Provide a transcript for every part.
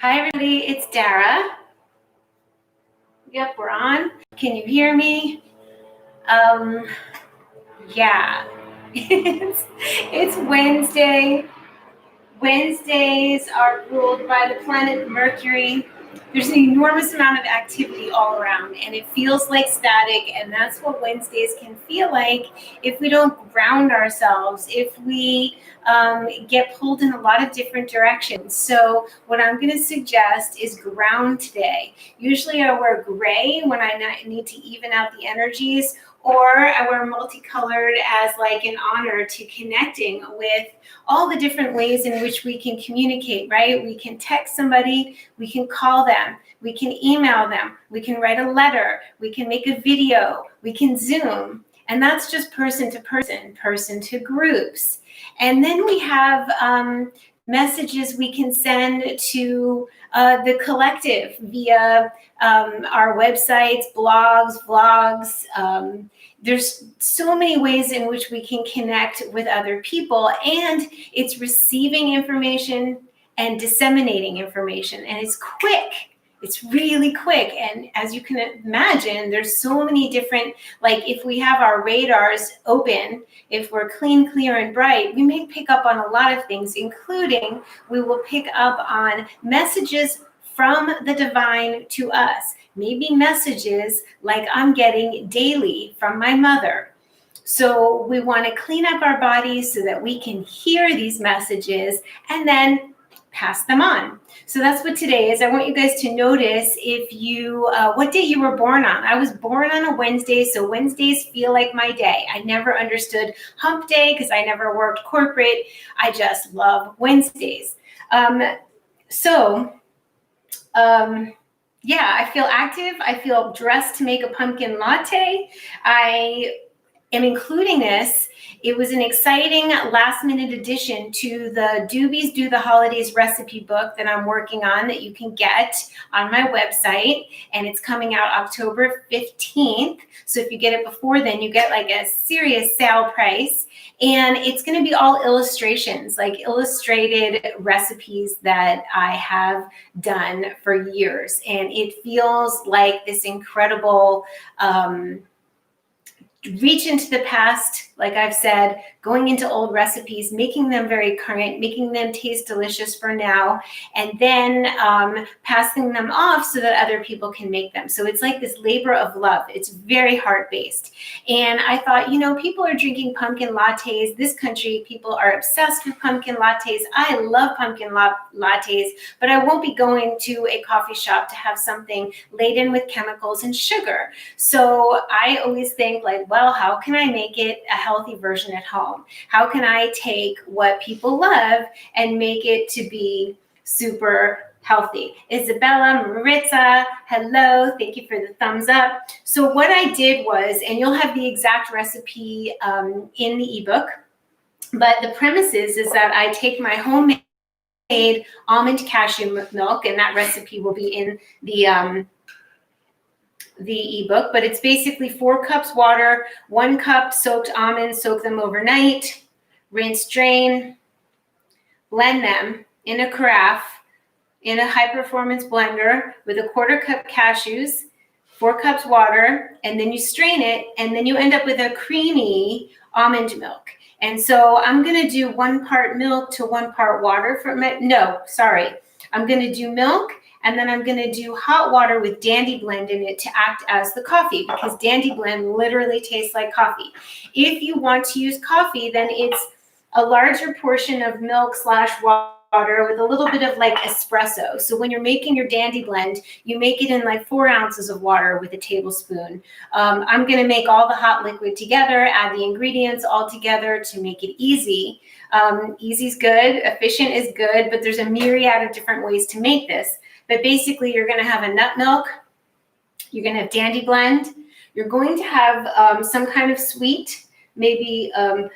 Hi, everybody. It's Dara. Yep, we're on. Can you hear me? Yeah. It's Wednesday. Wednesdays are ruled by the planet Mercury. There's an enormous amount of activity all around, and it feels like static, and that's what Wednesdays can feel like if we don't ground ourselves, if we get pulled in a lot of different directions. So what I'm going to suggest is ground today. Usually I wear gray when I need to even out the energies, or I wear multicolored as like an honor to connecting with all the different ways in which we can communicate, right? We can text somebody, we can call them, we can email them, we can write a letter, we can make a video, we can Zoom. And that's just person to person, person to groups. And then we have messages we can send to the collective via our websites, blogs, vlogs. There's so many ways in which we can connect with other people, and it's receiving information and disseminating information, and it's quick. It's really quick. And as you can imagine, there's so many different, like if we have our radars open, if we're clean, clear, and bright, we may pick up on a lot of things, including we will pick up on messages from the divine to us. Maybe messages like I'm getting daily from my mother. So we want to clean up our bodies so that we can hear these messages and then pass them on. So that's what today is. I want you guys to notice if you, what day you were born on. I was born on a Wednesday, so Wednesdays feel like my day. I never understood hump day because I never worked corporate. I just love Wednesdays. Yeah, I feel active. I feel dressed to make a pumpkin latte. I am including this. It was an exciting last minute addition to the Doobies Do the Holidays recipe book that I'm working on that you can get on my website. And it's coming out October 15th. So if you get it before then, you get like a serious sale price. And it's going to be all illustrations, like illustrated recipes that I have done for years. And it feels like this incredible reach into the past, like I've said, going into old recipes, making them very current, making them taste delicious for now, and then passing them off so that other people can make them. So it's like this labor of love. It's very heart-based. And I thought, you know, people are drinking pumpkin lattes. This country, people are obsessed with pumpkin lattes. I love pumpkin lattes, but I won't be going to a coffee shop to have something laden with chemicals and sugar. So I always think like, well, how can I make it a healthy version at home? How can I take what people love and make it to be super healthy? Isabella, Maritza, hello, thank you for the thumbs up. So what I did was, and you'll have the exact recipe in the ebook, but the premise is that I take my homemade almond cashew milk, and that recipe will be in the ebook, but it's basically 4 cups water, 1 cup soaked almonds, soak them overnight, rinse, drain, blend them in a carafe in a high performance blender with 1/4 cup cashews, 4 cups water, and then you strain it, and then you end up with a creamy almond milk. And so I'm going to do 1 part milk to 1 part water from it. No, sorry. I'm going to do milk, and then I'm going to do hot water with Dandy Blend in it to act as the coffee, because Dandy Blend literally tastes like coffee. If you want to use coffee, then it's a larger portion of milk / water with a little bit of like espresso. So when you're making your Dandy Blend, you make it in like 4 ounces of water with a tablespoon. I'm going to make all the hot liquid together, add the ingredients all together to make it easy. Easy is good, efficient is good, but there's a myriad of different ways to make this. But basically, you're going to have a nut milk, you're going to have Dandy Blend, you're going to have some kind of sweet, maybe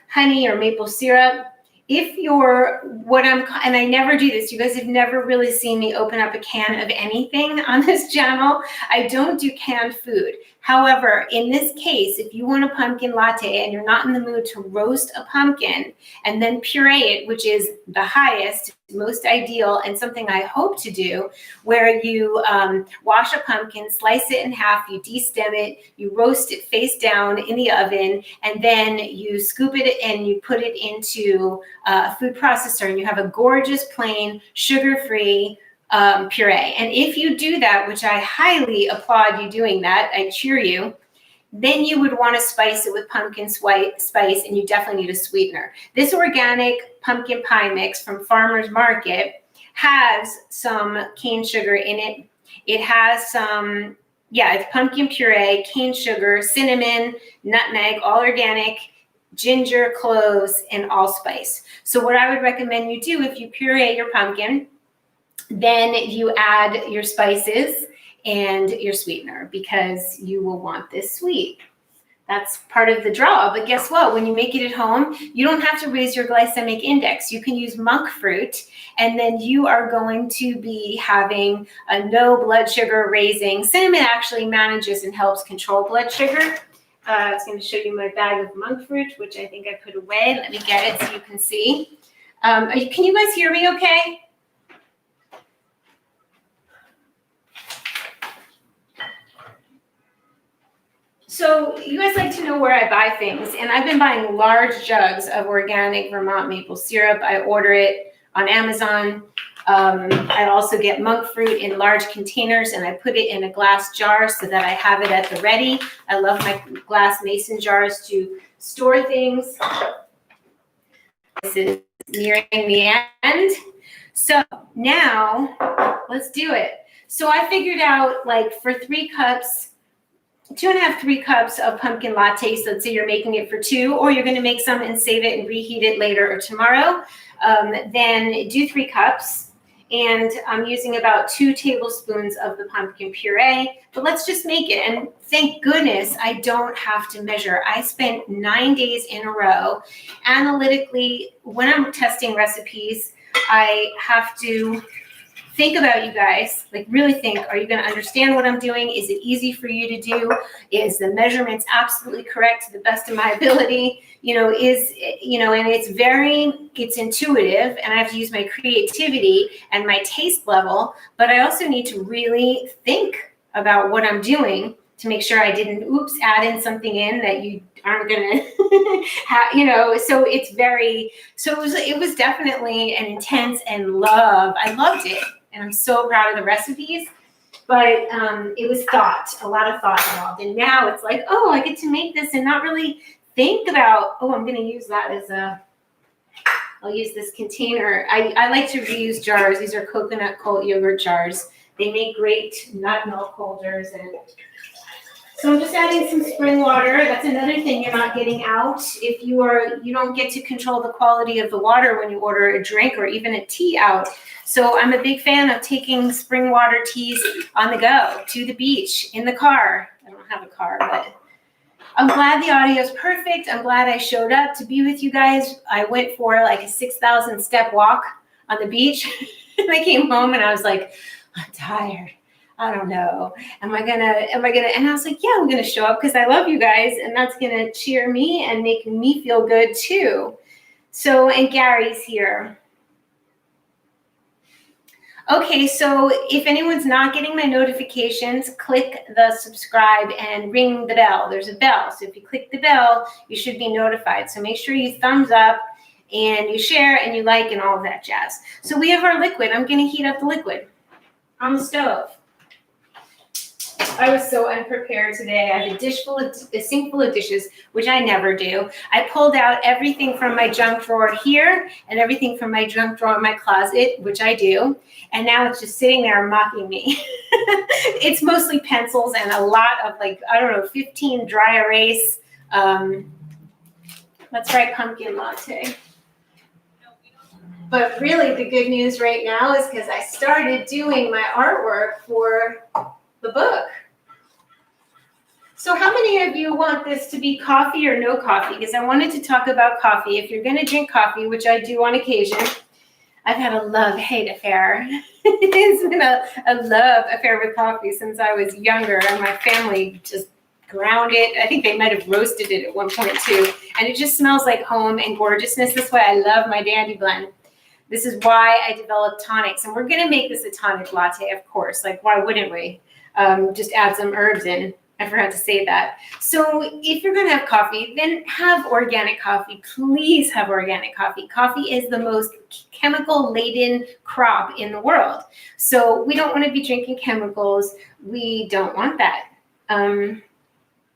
honey or maple syrup. If you're and I never do this, you guys have never really seen me open up a can of anything on this channel. I don't do canned food. However, in this case, if you want a pumpkin latte and you're not in the mood to roast a pumpkin and then puree it, which is the highest, most ideal, and something I hope to do, where you wash a pumpkin, slice it in half, you destem it, you roast it face down in the oven, and then you scoop it and you put it into a food processor, and you have a gorgeous, plain, sugar-free puree. And if you do that, which I highly applaud you doing that, I cheer you, then you would want to spice it with pumpkin spice, and you definitely need a sweetener. This organic pumpkin pie mix from Farmer's Market has some cane sugar in it. It has some, it's pumpkin puree, cane sugar, cinnamon, nutmeg, all organic, ginger, cloves, and allspice. So what I would recommend you do if you puree your pumpkin, then you add your spices and your sweetener, because you will want this sweet. That's part of the draw. But guess what? When you make it at home, you don't have to raise your glycemic index. You can use monk fruit, and then you are going to be having a no blood sugar raising. Cinnamon actually manages and helps control blood sugar. I was going to show you my bag of monk fruit, which I think I put away. Let me get it so you can see. Can you guys hear me okay? So you guys like to know where I buy things, and I've been buying large jugs of organic Vermont maple syrup. I order it on Amazon. I also get monk fruit in large containers, and I put it in a glass jar so that I have it at the ready. I love my glass mason jars to store things. This is nearing the end. So now let's do it. So I figured out, like, for 3 cups, 2.5, 3 cups of pumpkin latte. So let's say you're making it for 2, or you're going to make some and save it and reheat it later or tomorrow. Then do 3 cups. And I'm using about 2 tablespoons of the pumpkin puree. But let's just make it. And thank goodness I don't have to measure. I spent 9 days in a row. Analytically, when I'm testing recipes, I have to think about you guys, like really think, are you going to understand what I'm doing? Is it easy for you to do? Is the measurements absolutely correct to the best of my ability? And it's intuitive, and I have to use my creativity and my taste level, but I also need to really think about what I'm doing to make sure I didn't, add in something in that you aren't going to have, so it was definitely an intense and I loved it. And I'm so proud of the recipes, but it was a lot of thought involved. And now it's like, I get to make this and not really think about, I'm going to use that I'll use this container. I like to reuse jars. These are coconut cold yogurt jars. They make great nut milk holders. And so I'm just adding some spring water. That's another thing you're not getting out. If you don't get to control the quality of the water when you order a drink or even a tea out. So I'm a big fan of taking spring water teas on the go, to the beach, in the car. I don't have a car, but I'm glad the audio is perfect. I'm glad I showed up to be with you guys. I went for like a 6,000 step walk on the beach. And I came home and I was like, I'm tired. I don't know. Am I gonna? And I was like, I'm gonna show up because I love you guys, and that's gonna cheer me and make me feel good too. So, and Gary's here. Okay, so if anyone's not getting my notifications, click the subscribe and ring the bell. There's a bell. So if you click the bell, you should be notified. So make sure you thumbs up and you share and you like and all of that jazz. So we have our liquid. I'm going to heat up the liquid on the stove. I was so unprepared today. I had a sink full of dishes, which I never do. I pulled out everything from my junk drawer here and everything from my junk drawer in my closet, which I do. And now it's just sitting there mocking me. It's mostly pencils and a lot of 15 dry erase. Let's write pumpkin latte. But really the good news right now is because I started doing my artwork for the book. So how many of you want this to be coffee or no coffee? Because I wanted to talk about coffee. If you're going to drink coffee, which I do on occasion, I've had a love-hate affair. It's been a love affair with coffee since I was younger, and my family just ground it. I think they might have roasted it at one point too. And it just smells like home and gorgeousness. That's why I love my Dandy Blend. This is why I developed tonics. And we're going to make this a tonic latte, of course. Like, why wouldn't we? Just add some herbs in. I forgot to say that. So if you're going to have coffee, then have organic coffee. Please have organic coffee. Coffee is the most chemical-laden crop in the world. So we don't want to be drinking chemicals. We don't want that,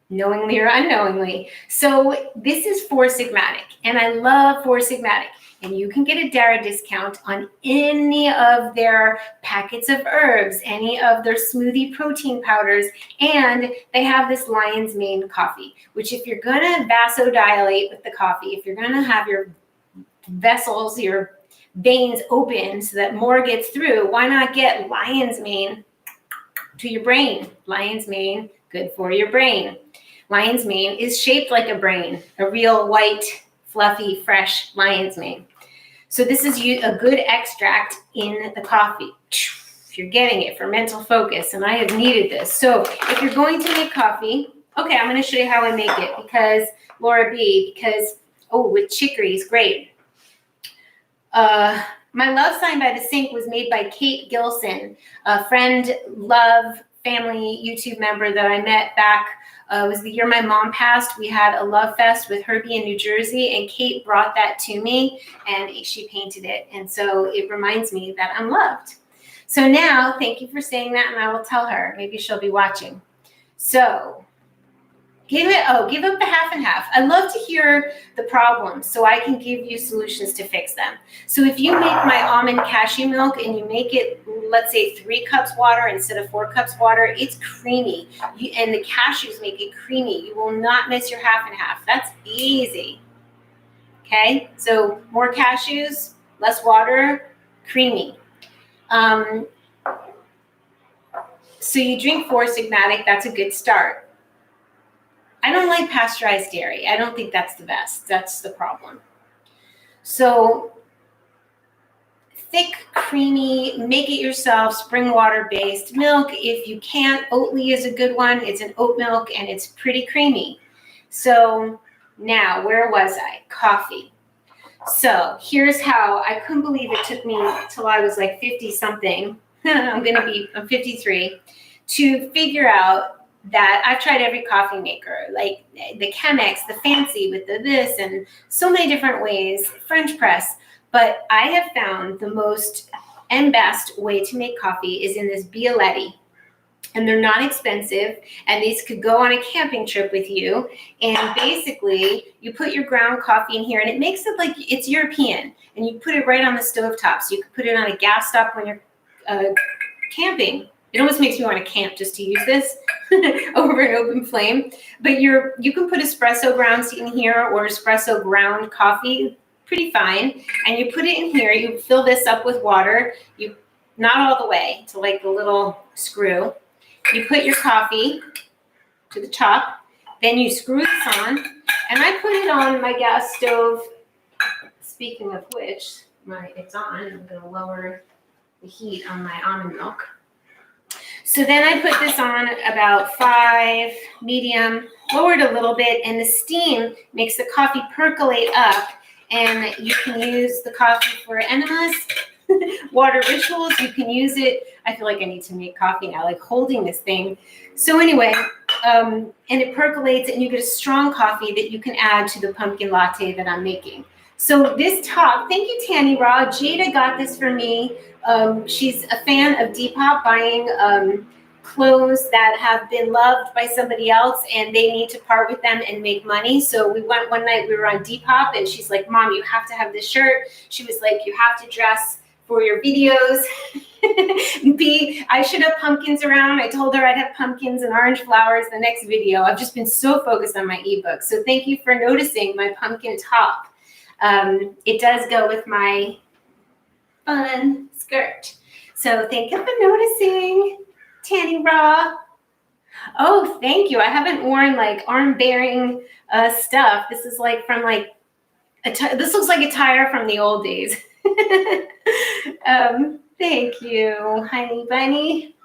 knowingly or unknowingly. So this is Four Sigmatic, and I love Four Sigmatic. And you can get a DARA discount on any of their packets of herbs, any of their smoothie protein powders, and they have this lion's mane coffee, which if you're going to vasodilate with the coffee, if you're going to have your vessels, your veins open so that more gets through, why not get lion's mane to your brain? Lion's mane, good for your brain. Lion's mane is shaped like a brain, a real white, fluffy, fresh lion's mane. So this is a good extract in the coffee. If you're getting it for mental focus, and I have needed this. So if you're going to make coffee, okay, I'm going to show you how I make it because with chicory is great. My love sign by the sink was made by Kate Gilson, a friend, love, family YouTube member that I met back. It was the year my mom passed. We had a love fest with Herbie in New Jersey, and Kate brought that to me, and she painted it. And so it reminds me that I'm loved. So now, thank you for saying that, and I will tell her. Maybe she'll be watching. So give up the half and half. I love to hear the problems so I can give you solutions to fix them. So if you make my almond cashew milk and you make it, let's say 3 cups water instead of 4 cups water, it's creamy. And the cashews make it creamy. You will not miss your half and half. That's easy. Okay, so more cashews, less water, creamy. So you drink Four Sigmatic, that's a good start. I don't like pasteurized dairy. I don't think that's the best. That's the problem. So thick, creamy, make it yourself, spring water based milk. If you can't, Oatly is a good one. It's an oat milk and it's pretty creamy. So now, where was I? Coffee. So here's how. I couldn't believe it took me till I was like 50 something. I'm 53 to figure out that I've tried every coffee maker, like the Chemex, the fancy with the this, and so many different ways, French press. But I have found the most and best way to make coffee is in this Bialetti. And they're not expensive, and these could go on a camping trip with you. And basically, you put your ground coffee in here, and it makes it like it's European. And you put it right on the stovetop. So you could put it on a gas stop when you're camping. It almost makes me want to camp just to use this over an open flame. But you can put espresso grounds in here or espresso ground coffee, pretty fine. And you put it in here. You fill this up with water. You not all the way to like the little screw. You put your coffee to the top. Then you screw this on. And I put it on my gas stove. Speaking of which, it's on. I'm going to lower the heat on my almond milk. So then I put this on about 5, medium, lowered a little bit, and the steam makes the coffee percolate up. And you can use the coffee for enemas, water rituals. You can use it. I feel like I need to make coffee now, like holding this thing. So anyway, and it percolates, and you get a strong coffee that you can add to the pumpkin latte that I'm making. So this top, thank you, Tanny Raw. Jada got this for me. She's a fan of Depop, buying clothes that have been loved by somebody else and they need to part with them and make money. So we went one night, we were on Depop, and she's like, Mom, you have to have this shirt. She was like, you have to dress for your videos. I should have pumpkins around. I told her I'd have pumpkins and orange flowers the next video. I've just been so focused on my ebook. So thank you for noticing my pumpkin top. It does go with my fun skirt. So thank you for noticing, Tanny Raw. Oh, thank you. I haven't worn like arm-bearing stuff. This is like from like, this looks like a tire from the old days. Thank you, honey bunny.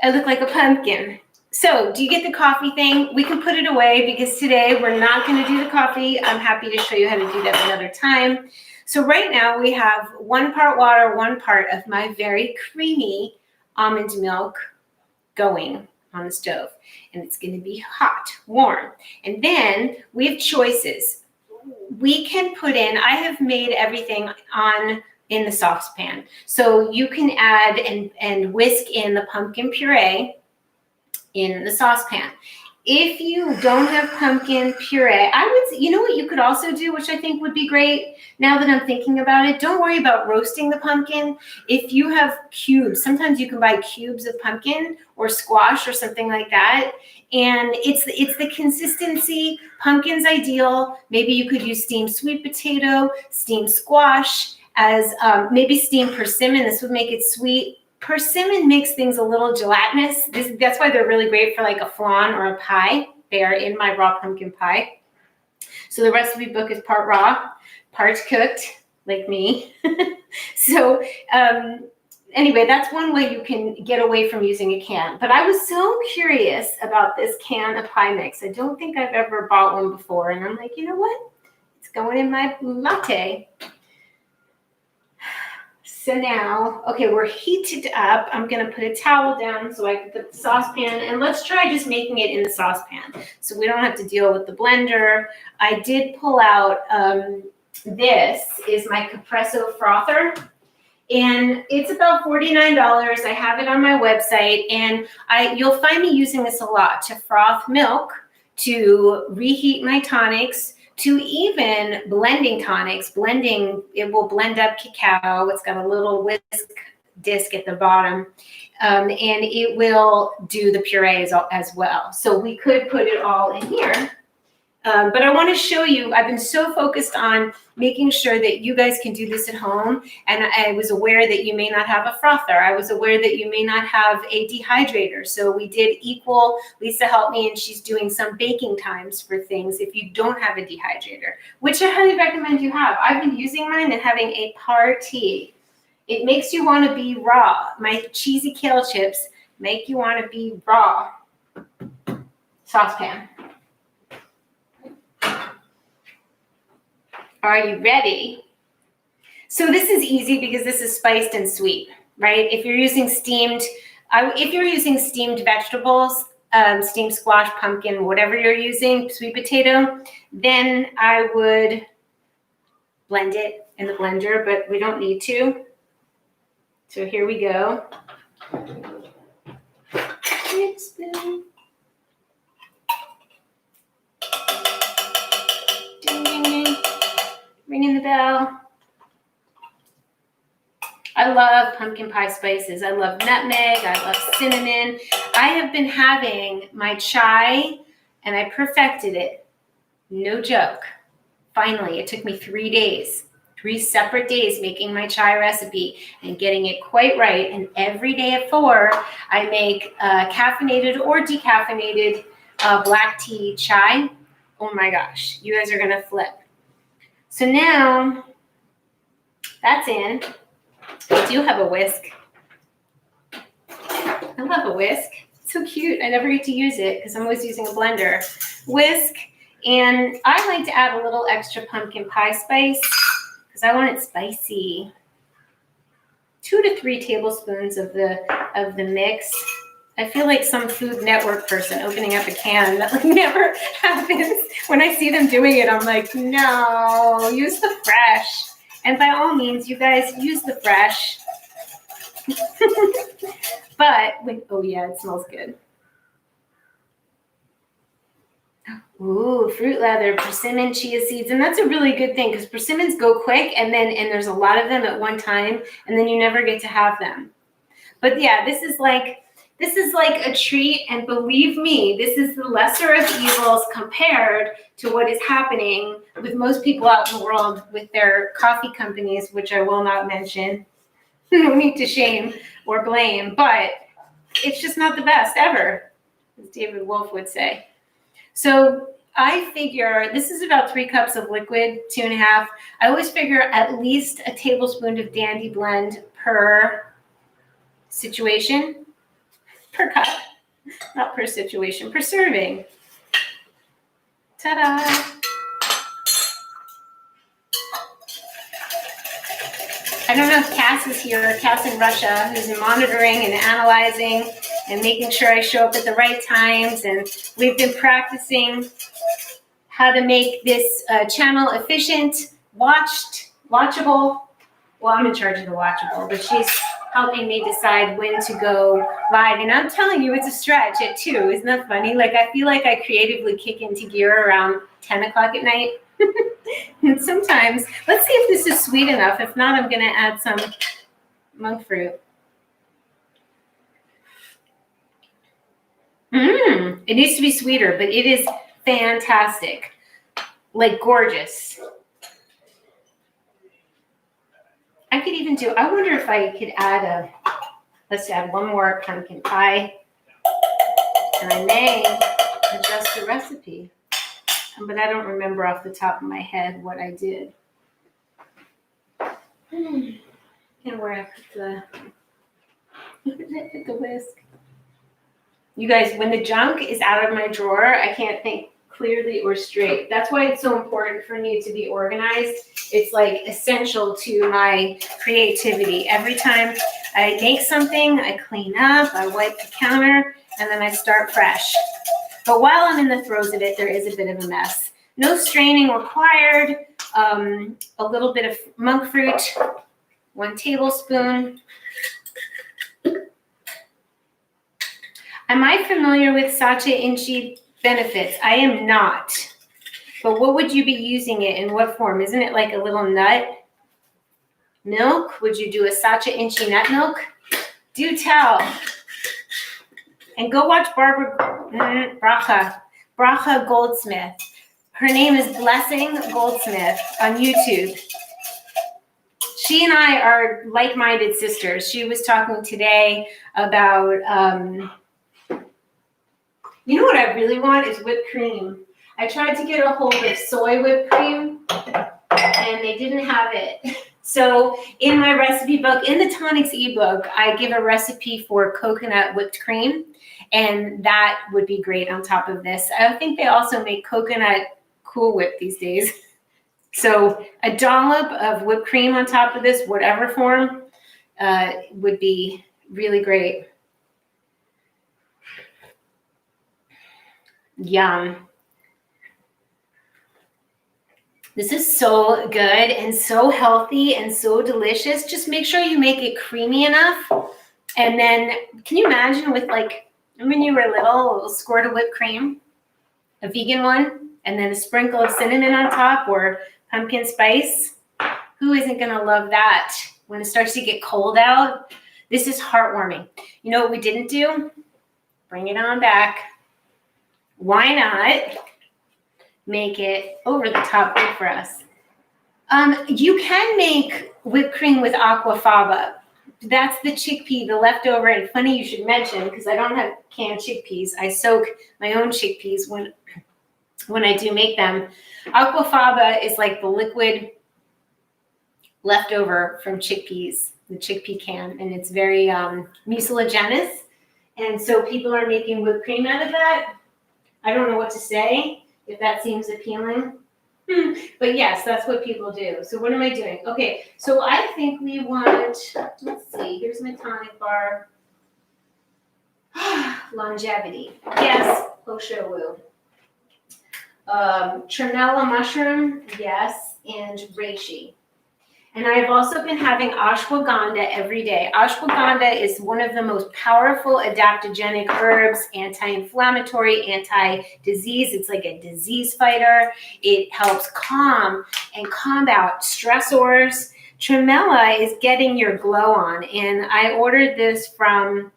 I look like a pumpkin. So do you get the coffee thing? We can put it away because today we're not going to do the coffee. I'm happy to show you how to do that another time. So right now we have 1 part water, 1 part of my very creamy almond milk going on the stove. And it's going to be hot, warm. And then we have choices. We can put in, I have made everything in the saucepan. So you can add and whisk in the pumpkin puree in the saucepan. If you don't have pumpkin puree, you know what you could also do, which I think would be great now that I'm thinking about it, don't worry about roasting the pumpkin. If you have cubes, sometimes you can buy cubes of pumpkin or squash or something like that. And it's the consistency. Pumpkin's ideal. Maybe you could use steamed sweet potato, steamed squash, as maybe steamed persimmon. This would make it sweet. Persimmon makes things a little gelatinous. That's why they're really great for like a flan or a pie. They are in my raw pumpkin pie. So the recipe book is part raw, part cooked, like me. So anyway, that's one way you can get away from using a can. But I was so curious about this can of pie mix. I don't think I've ever bought one before. And I'm like, you know what? It's going in my latte. So now, okay, we're heated up. I'm going to put a towel down so I can put the saucepan, and let's try just making it in the saucepan so we don't have to deal with the blender. I did pull out, this is my Compresso Frother, and it's about $49. I have it on my website, and you'll find me using this a lot to froth milk, to reheat my tonics, to even blending tonics. Blending, it will blend up cacao. It's got a little whisk disc at the bottom, and it will do the puree as well. So we could put it all in here. But I want to show you, I've been so focused on making sure that you guys can do this at home. And I was aware that you may not have a frother. I was aware that you may not have a dehydrator. So we did equal, Lisa helped me, and she's doing some baking times for things if you don't have a dehydrator, which I highly recommend you have. I've been using mine and having a party. It makes you want to be raw. My cheesy kale chips make you want to be raw. Saucepan. Are you ready? So this is easy because this is spiced and sweet, right? If you're using steamed vegetables, steamed squash, pumpkin, whatever you're using, sweet potato, then I would blend it in the blender, but we don't need to. So here we go. Spoon. Ding, ding, ding. Ringing the bell. I love pumpkin pie spices. I love nutmeg. I love cinnamon. I have been having my chai, and I perfected it. No joke. Finally, it took me 3 days, 3 separate days making my chai recipe and getting it quite right. And every day at 4, I make caffeinated or decaffeinated black tea chai. Oh my gosh, you guys are going to flip. So now that's in. I do have a whisk. I love a whisk. It's so cute. I never get to use it because I'm always using a blender. Whisk, and I like to add a little extra pumpkin pie spice because I want it spicy. 2 to 3 tablespoons of the mix. I feel like some Food Network person opening up a can. That like never happens. When I see them doing it, I'm like, no, use the fresh. And by all means, you guys use the fresh. But oh yeah, it smells good. Ooh, fruit leather, persimmon, chia seeds, and that's a really good thing because persimmons go quick, and there's a lot of them at one time, and then you never get to have them. But yeah, this is like a treat, and believe me, this is the lesser of evils compared to what is happening with most people out in the world with their coffee companies, which I will not mention. No need to shame or blame, but it's just not the best ever, as David Wolf would say. So I figure this is about 3 cups of liquid, 2.5. I always figure at least a tablespoon of Dandy Blend per situation. Per cup. Not per situation, per serving. Ta-da! I don't know if Cass is here, Cass in Russia, who's monitoring and analyzing and making sure I show up at the right times. And we've been practicing how to make this channel efficient, watchable. Well, I'm in charge of the watchable, but she's helping me decide when to go live. And I'm telling you, it's a stretch at 2. Isn't that funny? Like, I feel like I creatively kick into gear around 10 o'clock at night. And sometimes, let's see if this is sweet enough. If not, I'm going to add some monk fruit. It needs to be sweeter, but it is fantastic. Like, gorgeous. I could even do, I wonder if I could add let's add one more pumpkin pie. And I may adjust the recipe. But I don't remember off the top of my head what I did. And where I put the whisk. You guys, when the junk is out of my drawer, I can't think clearly or straight. That's why it's so important for me to be organized. It's like essential to my creativity. Every time I make something, I clean up, I wipe the counter, and then I start fresh. But while I'm in the throes of it, there is a bit of a mess. No straining required. A little bit of monk fruit, 1 tablespoon. Am I familiar with Sacha Inchi benefits? I am not. But what would you be using it in? What form? Isn't it like a little nut milk? Would you do a Sacha Inchi nut milk? Do tell. And go watch Bracha Goldsmith. Her name is Blessing Goldsmith on YouTube. She and I are like-minded sisters. She was talking today about, you know what I really want is whipped cream. I tried to get a hold of soy whipped cream, and they didn't have it. So in my recipe book, in the tonics ebook, I give a recipe for coconut whipped cream. And that would be great on top of this. I think they also make coconut Cool Whip these days. So a dollop of whipped cream on top of this, whatever form, would be really great. Yum. This is so good and so healthy and so delicious. Just make sure you make it creamy enough. And then, can you imagine with like, when you were little, a little squirt of whipped cream, a vegan one, and then a sprinkle of cinnamon on top or pumpkin spice? Who isn't going to love that when it starts to get cold out? This is heartwarming. You know what we didn't do? Bring it on back. Why not make it over the top good for us? You can make whipped cream with aquafaba. That's the chickpea, the leftover. And funny you should mention, because I don't have canned chickpeas. I soak my own chickpeas when I do make them. Aquafaba is like the liquid leftover from chickpeas, the chickpea can, and it's very mucilaginous. And so people are making whipped cream out of that. I don't know what to say, if that seems appealing. But yes, that's what people do. So what am I doing? Okay, so I think we want, let's see, here's my tonic bar. Longevity. Yes, Hoshowu. Tremella mushroom, yes, and reishi. And I've also been having ashwagandha every day. Ashwagandha is one of the most powerful adaptogenic herbs, anti-inflammatory, anti-disease. It's like a disease fighter. It helps calm and combat stressors. Tremella is getting your glow on. And I ordered this from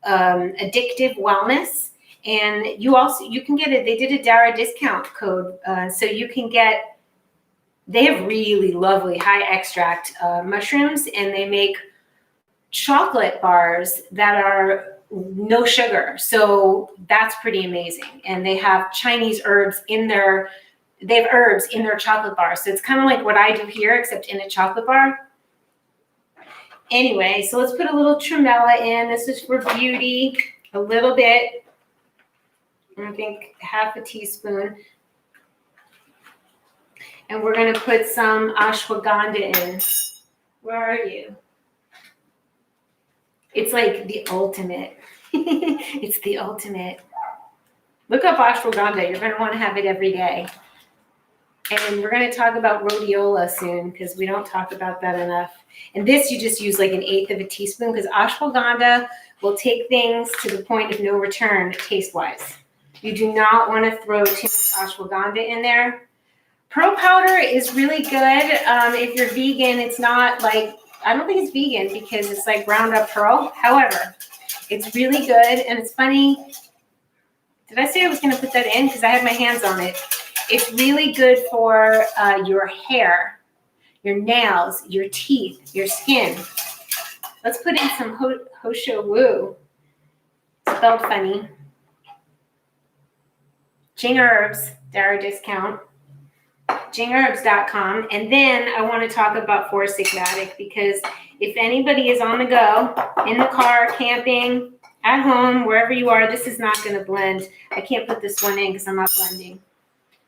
Addictive Wellness. And you can get it. They did a DARA discount code. So you can get, they have really lovely high extract mushrooms, and they make chocolate bars that are no sugar. So that's pretty amazing. And they have Chinese herbs in their, they have herbs in their chocolate bars. So it's kind of like what I do here, except in a chocolate bar. Anyway, so let's put a little tremella in. This is for beauty, a little bit. I think half a teaspoon. And we're going to put some ashwagandha in. Where are you? It's like the ultimate. It's the ultimate. Look up ashwagandha. You're going to want to have it every day. And we're going to talk about rhodiola soon because we don't talk about that enough. And this you just use like 1/8 of a teaspoon because ashwagandha will take things to the point of no return taste-wise. You do not want to throw too much ashwagandha in there. Pearl powder is really good. If you're vegan, it's not like, I don't think it's vegan because it's like ground up pearl. However, it's really good. And it's funny. Did I say I was going to put that in? Because I had my hands on it. It's really good for your hair, your nails, your teeth, your skin. Let's put in some Hosho Woo. Spelled funny. Jing Herbs, Dara discount. jingherbs.com. And then I want to talk about Four Sigmatic because if anybody is on the go, in the car, camping, at home, wherever you are, this is not going to blend. I can't put this one in because I'm not blending.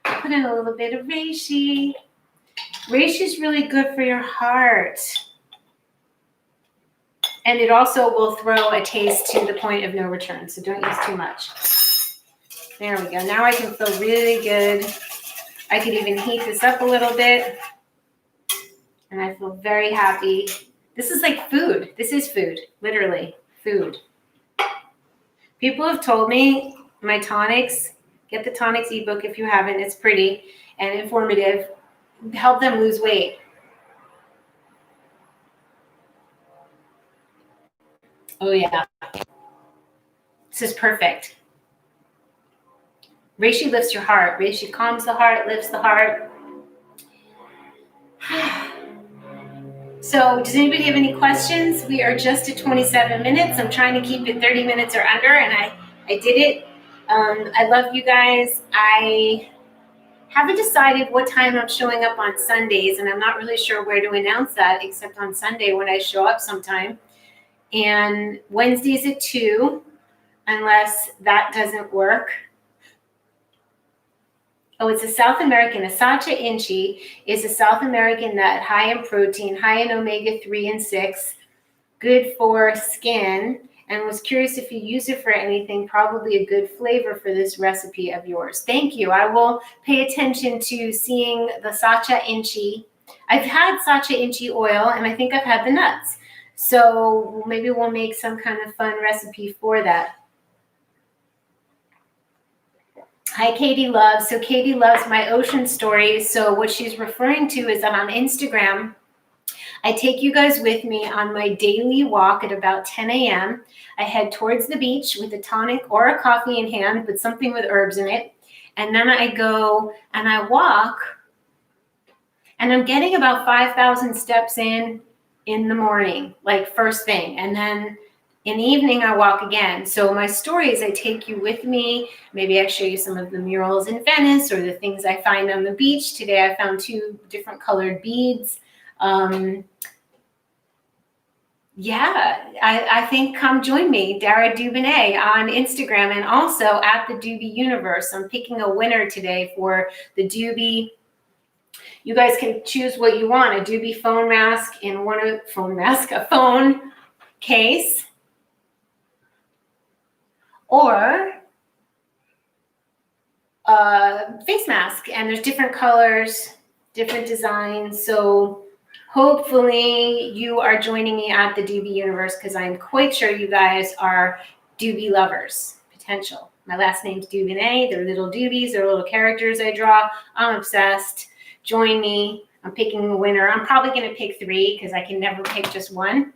I'll put in a little bit of reishi. Reishi is really good for your heart. And it also will throw a taste to the point of no return, so don't use too much. There we go. Now I can feel really good. I could even heat this up a little bit. And I feel very happy. This is like food. This is food, literally food. People have told me my tonics, get the tonics ebook if you haven't. It's pretty and informative. Help them lose weight. Oh, yeah. This is perfect. Reishi lifts your heart. Reishi calms the heart, lifts the heart. So does anybody have any questions? We are just at 27 minutes. I'm trying to keep it 30 minutes or under, and I did it. I love you guys. I haven't decided what time I'm showing up on Sundays, and I'm not really sure where to announce that except on Sunday when I show up sometime. And Wednesdays at 2, unless that doesn't work. Oh, it's a South American. A Sacha Inchi is a South American nut, high in protein, high in omega-3 and 6, good for skin, and was curious if you use it for anything, probably a good flavor for this recipe of yours. Thank you. I will pay attention to seeing the Sacha Inchi. I've had Sacha Inchi oil, and I think I've had the nuts. So maybe we'll make some kind of fun recipe for that. Hi, Katie Loves. So Katie loves my ocean stories. So what she's referring to is that on Instagram, I take you guys with me on my daily walk at about 10 a.m. I head towards the beach with a tonic or a coffee in hand, but something with herbs in it. And then I go and I walk, and I'm getting about 5,000 steps in the morning, like first thing. And then in the evening, I walk again. So my stories, I take you with me. Maybe I show you some of the murals in Venice or the things I find on the beach. Today, I found 2 different colored beads. Yeah, I think come join me, Dara Dubinet on Instagram and also at the Doobie Universe. I'm picking a winner today for the Doobie. You guys can choose what you want, a Doobie phone mask in a phone case, or a face mask. And there's different colors, different designs. So hopefully you are joining me at the Doobie Universe because I'm quite sure you guys are Doobie lovers, potential. My last name's Dubinet. They're little doobies. They're little characters I draw. I'm obsessed. Join me. I'm picking a winner. I'm probably going to pick 3 because I can never pick just one.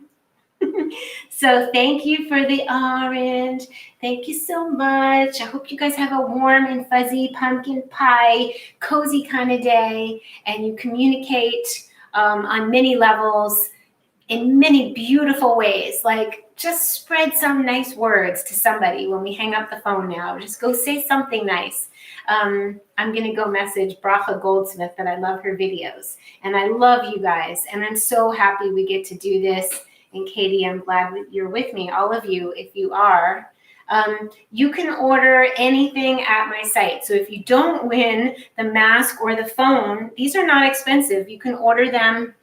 So thank you for the orange. Thank you so much. I hope you guys have a warm and fuzzy pumpkin pie, cozy kind of day, and you communicate on many levels in many beautiful ways. Like just spread some nice words to somebody when we hang up the phone now. Just go say something nice. I'm going to go message Bracha Goldsmith that I love her videos. And I love you guys. And I'm so happy we get to do this. And Katie, I'm glad you're with me, all of you, if you are. You can order anything at my site. So if you don't win the mask or the phone, these are not expensive. You can order them.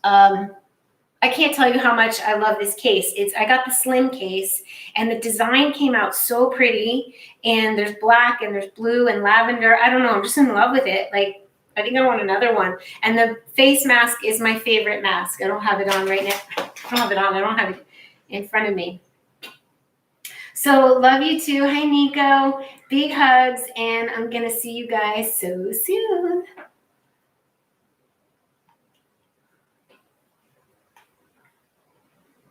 I can't tell you how much I love this case. I got the slim case, and the design came out so pretty, and there's black and there's blue and lavender. I don't know, I'm just in love with it. Like, I think I want another one. And the face mask is my favorite mask. I don't have it on right now. I don't have it on. I don't have it in front of me. So love you too. Hi, Nico. Big hugs, and I'm going to see you guys so soon.